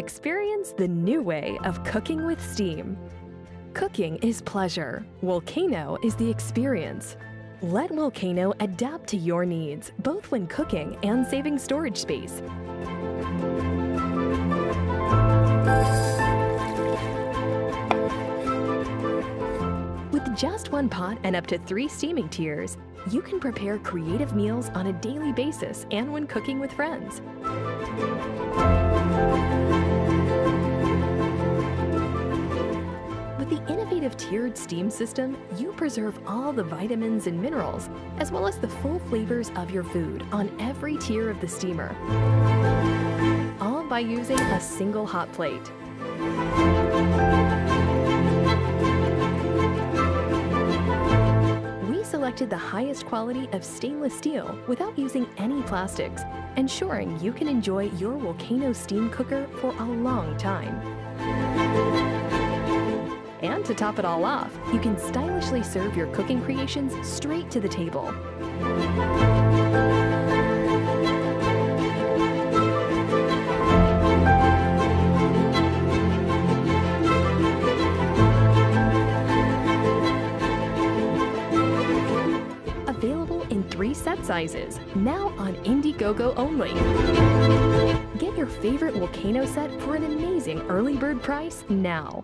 Experience the new way of cooking with steam. Cooking is pleasure. Wulcano is the experience. Let Wulcano adapt to your needs, both when cooking and saving storage space. With just one pot and up to 3 steaming tiers, you can prepare creative meals on a daily basis and when cooking with friends. With the innovative tiered steam system, you preserve all the vitamins and minerals, as well as the full flavors of your food on every tier of the steamer, all by using a single hot plate. We selected the highest quality of stainless steel without using any plastics, ensuring you can enjoy your Wulcano steam cooker for a long time. And to top it all off, you can stylishly serve your cooking creations straight to the table. Available in 3 set sizes, now on Indiegogo only. Get your favorite Wulcano set for an amazing early bird price now.